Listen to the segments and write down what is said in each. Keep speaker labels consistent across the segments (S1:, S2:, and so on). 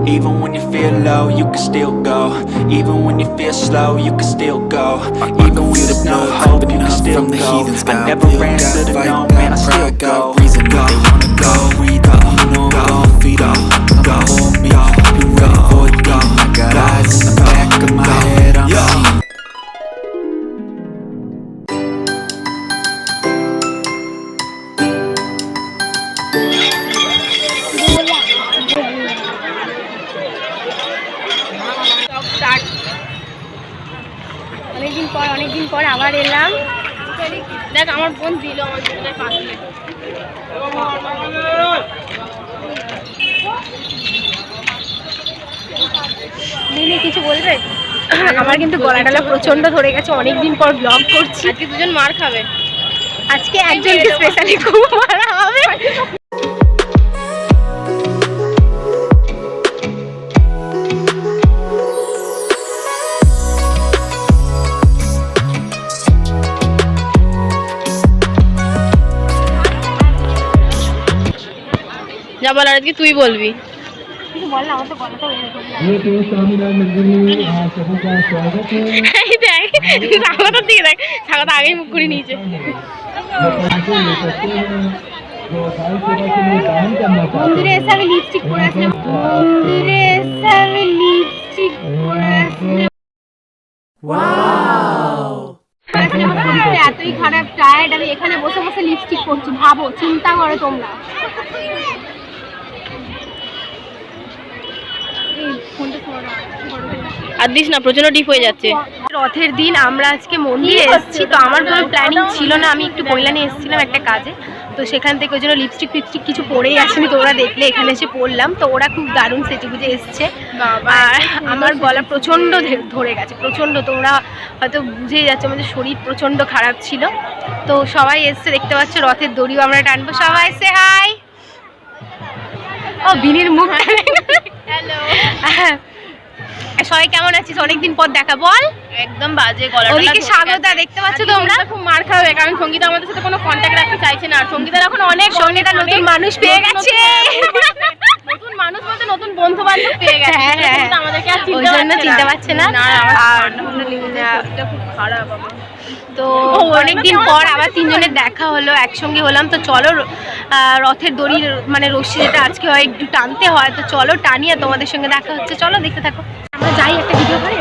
S1: Even when you feel low, you can still go. Even when you feel slow, you can still go. Even when there's no hope, you can still go. I never answer to no, man, I still go.
S2: Reason that they wanna go. Breathe up, you know I'm gon' feed up. Go hold me, you ready for it? Go. I got eyes in the back of my head, I'm seeing.
S3: অনেকদিন পর আবার এলাম। দেখ আমার বোন দিল আমার বোনের পাশে। দিদি কিছু বলবে? আমার কিন্তু গলাটা প্রচন্ড ধরে গেছে, অনেকদিন পর ব্লগ করছি। আজকে দুজন মার খাবে, আজকে একজনকে স্পেশালি খুব মারা হবে। যা বলার আজকে তুই বলবি। আগেই মুখ করে নিয়েছে। মন্দিরে এসে আমি লিপস্টিক পরে আসলাম, মন্দিরে এসে আমি লিপস্টিক পরে আসলাম। এতই খারাপ টায়ার্ড, আমি এখানে বসে বসে লিপস্টিক করছি। ভাবো, চিন্তা করো তোমরা। আর দিস না, প্রচন্ড ডিপ হয়ে যাচ্ছে। রথের দিন আমরা আজকে মন্দিরে এসেছি, তো আমার কোনো প্ল্যানিং ছিল না। আমি একটু কল্যাণে এসেছিলাম একটা কাজে, তো সেখান থেকে ওই জন্য লিপস্টিক ফিপস্টিক কিছু পরেই আসেনি। তো ওরা দেখলে এখানে এসে পরলাম, তো ওরা খুব দারুণ সেজে গুজে এসছে। আর আমার গলা প্রচণ্ড ধরে গেছে, প্রচণ্ড। তোমরা হয়তো বুঝেই যাচ্ছ আমাদের শরীর প্রচণ্ড খারাপ ছিল। তো সবাই এসছে, দেখতে পাচ্ছ রথের দড়িও আমরা টানবো। সবাই এসে হাই। ও বিনির মুখ, হ্যালো। সবাই কেমন আছিস? অনেকদিন পর দেখা, বল। একদম বাজে গলা। ওদিকে স্বাগতা দেখতে পাচ্ছ তোমরা, খুব মার খাবে কারণ সঙ্গীতা আমাদের সাথে কোনো কন্ট্যাক্ট রাখতে চাইছে না। আর সঙ্গীতার এখন অনেক নতুন মানুষ পেয়ে গেছে। নতুন মানুষ বলতে নতুন বন্ধু বান্ধব পেয়ে গেছে, আমাদেরকে আর চিনতে পারছে না। আর খুব খারাপ। তো অনেকদিন পর আবার তিনজনের দেখা হলো, একসঙ্গে হলাম। তো চলো রথের দড়ির মানে রশ্মি যেটা আজকে হয় একটু টানতে হয়, তো চলো টানিয়ে তোমাদের সঙ্গে দেখা হচ্ছে। চলো দেখতে থাকো। আমরা যাই একটা ভিডিও করে।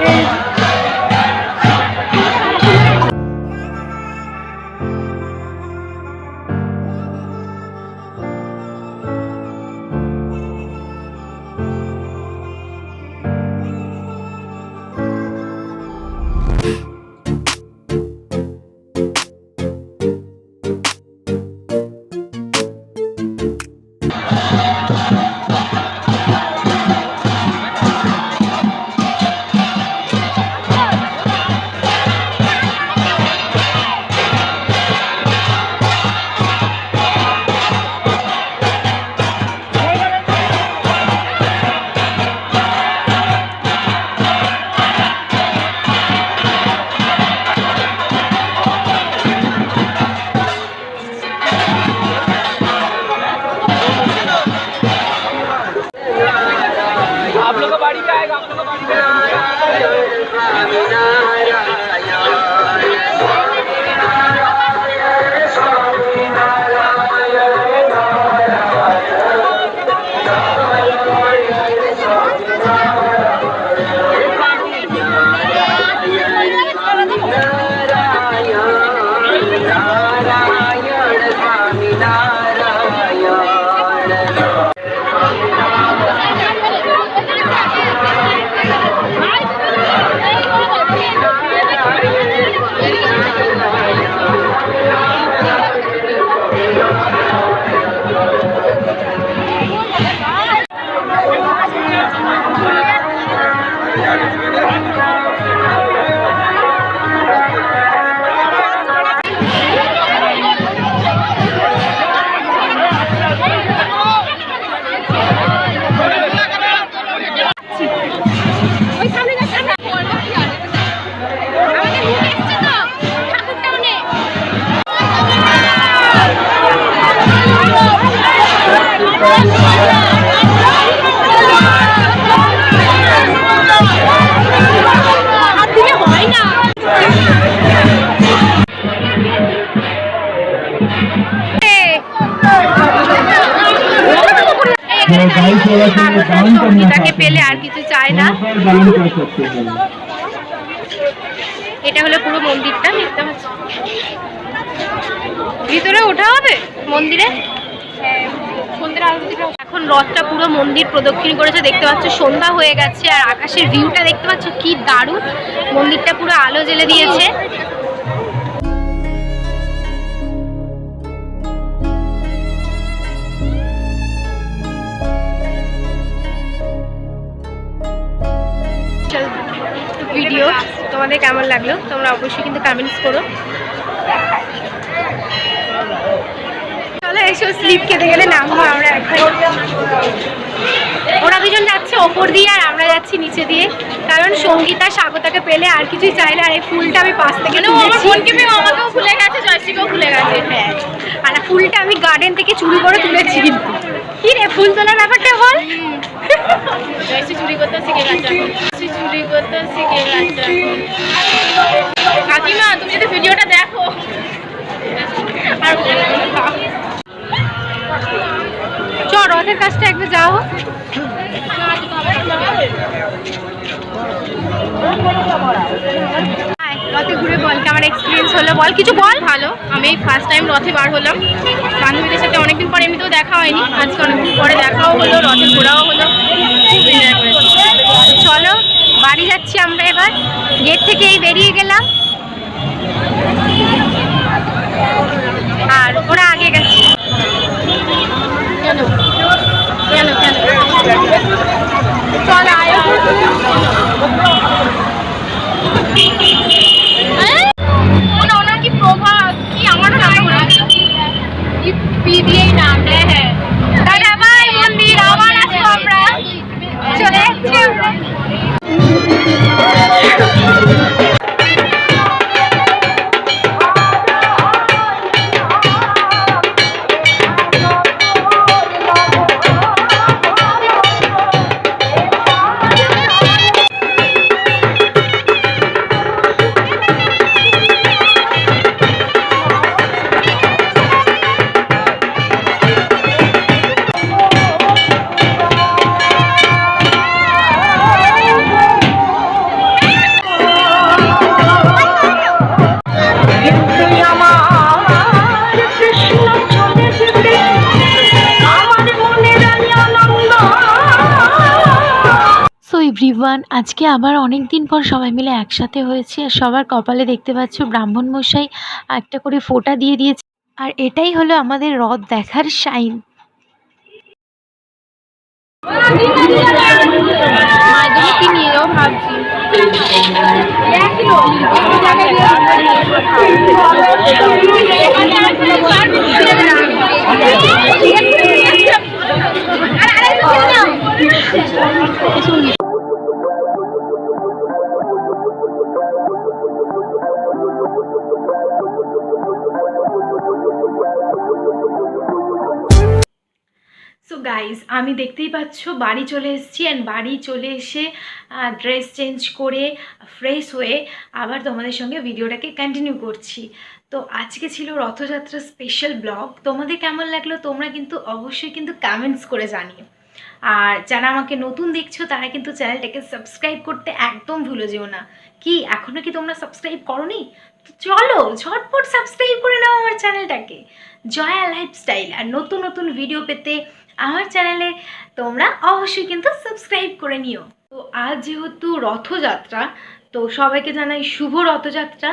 S3: সঙ্গীতাকে পেলে আর কিছু চায় না। এটা হলো পুরো মন্দিরটা, দেখতে পাচ্ছ। ভিতরে ওঠা হবে মন্দিরে। এখন রথটা পুরো মন্দির প্রদক্ষিণ করেছে, দেখতে পাচ্ছ সন্ধ্যা হয়ে গেছে আর আকাশের ভিউটা দেখতে পাচ্ছ কি দারুণ। মন্দিরটা পুরো আলো জ্বেলে দিয়েছে। ভিডিও তোমাদের কেমন লাগলো তোমরা অবশ্যই কিন্তু কমেন্টস করো। চলো এসো, স্লিপ খেতে গেলে নামবো আমরা এখন। ওরা দুজন যাচ্ছে ওপর দিয়ে আর আমরা যাচ্ছি নিচে দিয়ে, কারণ সঙ্গীতা স্বাগতাকে পেলে আর কিছুই চাইলে। আর এই ফুলটা আমি পাশ থেকে আমাকেও ভুলে গেছে, জয়শ্রীকেও ভুলে গেছে। হ্যাঁ, আর ফুলটা আমি গার্ডেন থেকে চুরি করে তুলেছি। কিন্তু কি রে, ফুল তোলার ব্যাপারটা বল। জয়শ্রী চুরি করতে শিখে গেছে, চুরি করতে শিখে গেছে। কাকিমা তুমি যদি ভিডিওটা দেখো আর চ রথের কাজটা একবার যাও। রথে ঘুরে বল কেমন এক্সপিরিয়েন্স হলো, বল কিছু বল। ভালো, আমি ফার্স্ট টাইম রথে বার হলাম বান্ধবীদের সাথে। অনেকদিন পরে এমনিতেও দেখা হয়নি, আজকে অনেকদিন পরে দেখাও হলো, রথে ঘোরাও হলো, খুব এনজয় করেছি। চলো বাড়ি যাচ্ছি আমরা এবার, গেট থেকে এই বেরিয়ে গেলাম আর ওরা আগে গেছে। কেন কেন কেন চল আয়। ওনার কি প্রভাব কি, আমারও নাম দিয়েই নাম। হ্যাঁ হ্যাঁ, দাদা ভাই মন্দির আবার আসবো আমরা, চলে যাচ্ছি আমরা।
S4: এভরিওয়ান, আজকে আবার অনেক দিন পর সবাই মিলে একসাথে হয়েছে। আর সবার কপালে দেখতে পাচ্ছ ব্রাহ্মণ মশাই একটা করে ফোঁটা দিয়ে দিয়েছে। আর এটাই হলো আমাদের রথ দেখার শাইন।
S3: নিয়েও ভাবছি
S4: সো গাইজ, আমি দেখতেই পাচ্ছ বাড়ি চলে এসেছি। অ্যান্ড বাড়ি চলে এসে ড্রেস চেঞ্জ করে ফ্রেশ হয়ে আবার তোমাদের সঙ্গে ভিডিওটাকে কন্টিনিউ করছি। তো আজকে ছিল রথযাত্রা স্পেশাল ব্লগ। তোমাদের কেমন লাগলো তোমরা কিন্তু অবশ্যই কিন্তু কমেন্টস করে জানিও। আর যারা আমাকে নতুন দেখছো তারা কিন্তু চ্যানেলটাকে সাবস্ক্রাইব করতে একদম ভুলে যেও না। কি এখনও কি তোমরা সাবস্ক্রাইব করোনি? তো চলো ঝটপট সাবস্ক্রাইব করে নাও আমার চ্যানেলটাকে, জয়া লাইফস্টাইল। আর নতুন নতুন ভিডিও পেতে আমার চ্যানেলে তোমরা অবশ্যই কিন্তু সাবস্ক্রাইব করে নিও। তো আজ যেহেতু রথযাত্রা, তো সবাইকে জানাই শুভ রথযাত্রা।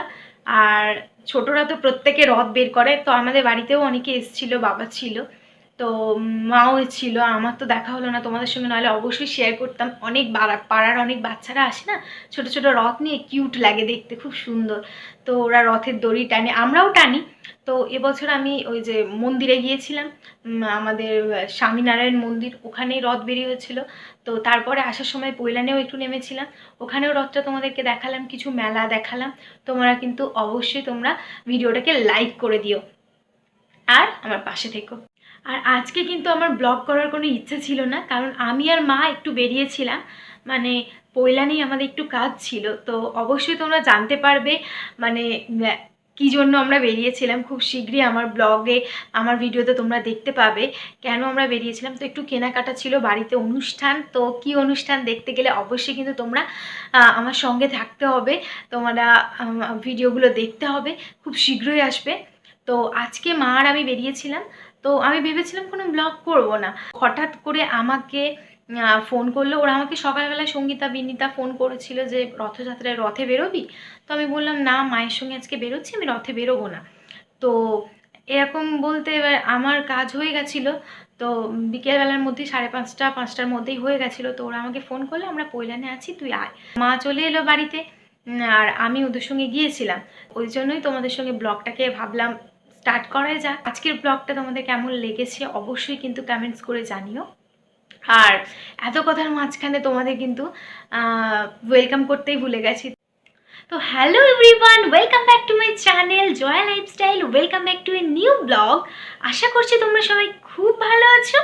S4: আর ছোটরা তো প্রত্যেকে রথ বের করে, তো আমাদের বাড়িতেও অনেকে এসেছিলো, বাবা ছিল, তো মাও ছিল। আমার তো দেখা হলো না তোমাদের সঙ্গে, নাহলে অবশ্যই শেয়ার করতাম। অনেক পাড়ার অনেক বাচ্চারা আসে না, ছোট ছোট রথ নিয়ে, কিউট লাগে দেখতে, খুব সুন্দর। তো ওরা রথের দড়ি টানে, আমরাও টানি। তো এবছর আমি ওই যে মন্দিরে গিয়েছিলাম, আমাদের স্বামীনারায়ণ মন্দির, ওখানেই রথ বেরিয়ে হয়েছিল। তো তারপরে আসার সময় পৈলানেও একটু নেমেছিলাম, ওখানেও রথটা তোমাদেরকে দেখালাম, কিছু মেলা দেখালাম। তোমরা কিন্তু অবশ্যই তোমরা ভিডিওটাকে লাইক করে দিও আর আমার পাশে থেকো। আর আজকে কিন্তু আমার ব্লগ করার কোনো ইচ্ছা ছিল না, কারণ আমি আর মা একটু বেরিয়েছিলাম, মানে পৈলানেই আমাদের একটু কাজ ছিল। তো অবশ্যই তোমরা জানতে পারবে মানে কী জন্য আমরা বেরিয়েছিলাম। খুব শীঘ্রই আমার ব্লগে আমার ভিডিওতে তোমরা দেখতে পাবে কেন আমরা বেরিয়েছিলাম। তো একটু কেনাকাটা ছিল, বাড়িতে অনুষ্ঠান। তো কি অনুষ্ঠান দেখতে গেলে অবশ্যই কিন্তু তোমরা আমার সঙ্গে থাকতে হবে, তোমরা ভিডিওগুলো দেখতে হবে, খুব শীঘ্রই আসবে। তো আজকে মা আর আমি বেরিয়েছিলাম। তো আমি ভেবেছিলাম কোনো ব্লগ করব না, হঠাৎ করে আমাকে ফোন করলো। ওরা আমাকে সকালবেলায় সঙ্গীতা বিনীতা ফোন করেছিল যে রথযাত্রায় রথে বেরোবি। তো আমি বললাম না, মায়ের সঙ্গে আজকে বেরোচ্ছি, আমি রথে বেরোবো না। তো এরকম বলতে এবার আমার কাজ হয়ে গেছিলো। তো বিকেলবেলার মধ্যেই 5:30 5টার মধ্যেই হয়ে গেছিলো। তো ওরা আমাকে ফোন করলো, আমরা পৈলানে আছি, তুই আয়। মা চলে এলো বাড়িতে, আর আমি ওদের সঙ্গে গিয়েছিলাম। ওই জন্যই তোমাদের সঙ্গে ব্লগটাকে ভাবলাম স্টার্ট করাই যাক। আজকের ব্লগটা তোমাদের কেমন লেগেছে অবশ্যই কিন্তু কমেন্টস করে জানিও। আর এত কথার মাঝখানে তোমাদের কিন্তু ওয়েলকাম করতেই ভুলে গেছি। তো hello everyone, welcome back to my channel Jaya lifestyle, welcome back to a new blog. আশা করছি তোমরা সবাই খুব ভালো আছো,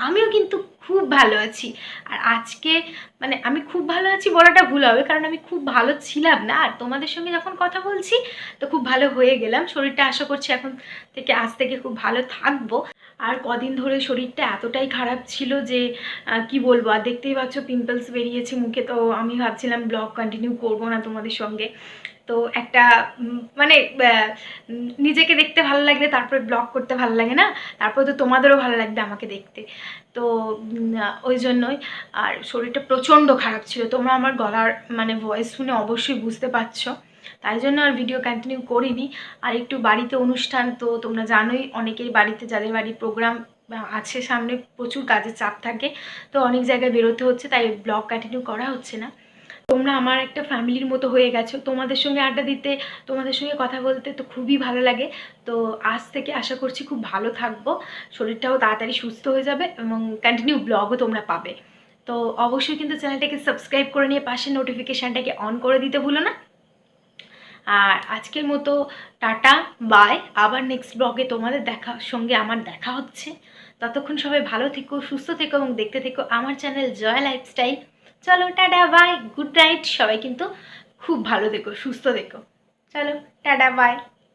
S4: আমিও কিন্তু খুব ভালো আছি। আর আজকে মানে আমি খুব ভালো আছি বলাটা ভুল হবে, কারণ আমি খুব ভালো ছিলাম না। আর তোমাদের সঙ্গে যখন কথা বলছি তো খুব ভালো হয়ে গেলাম। শরীরটা আশা করছি এখন থেকে আজ থেকে খুব ভালো থাকবো। আর কদিন ধরে শরীরটা এতটাই খারাপ ছিল যে কি বলবো, আর দেখতেই পাচ্ছ পিম্পলস বেরিয়েছে মুখে। তো আমি ভাবছিলাম ব্লগ কন্টিনিউ করবো না তোমাদের সঙ্গে। তো একটা মানে নিজেকে দেখতে ভালো লাগলে তারপরে ব্লগ করতে ভালো লাগে না, তারপরে তো তোমাদেরও ভালো লাগবে আমাকে দেখতে। তো ওই জন্যই। আর শরীরটা প্রচণ্ড খারাপ ছিল, তোমরা আমার গলার মানে ভয়েস শুনে অবশ্যই বুঝতে পারছো। তাই জন্য আর ভিডিও কন্টিনিউ করিনি। আর একটু বাড়িতে অনুষ্ঠান, তো তোমরা জানোই অনেকেই বাড়িতে, যাদের বাড়ি প্রোগ্রাম আছে সামনে, প্রচুর কাজের চাপ থাকে, তো অনেক জায়গায় বেরোতে হচ্ছে, তাই ব্লগ কন্টিনিউ করা হচ্ছে না। তোমরা আমার একটা ফ্যামিলির মতো হয়ে গেছো, তোমাদের সঙ্গে আড্ডা দিতে, তোমাদের সঙ্গে কথা বলতে তো খুবই ভালো লাগে। তো আজ থেকে আশা করছি খুব ভালো থাকবো, শরীরটাও তাড়াতাড়ি সুস্থ হয়ে যাবে এবং কন্টিনিউ ব্লগও তোমরা পাবে। তো অবশ্যই কিন্তু চ্যানেলটাকে সাবস্ক্রাইব করে নিয়ে পাশে নোটিফিকেশানটাকে অন করে দিতে ভুলো না। আর আজকের মতো টাটা বাই, আবার নেক্সট ব্লগে তোমাদের সঙ্গে আমার দেখা হচ্ছে। ততক্ষণ সবাই ভালো থেকো, সুস্থ থেকো এবং দেখতে থেকো আমার চ্যানেল জয়া লাইফস্টাইল। চলো টাটা বাই, গুড নাইট। সবাই কিন্তু খুব ভালো থেকো, সুস্থ থেকো। চলো টাটা বাই।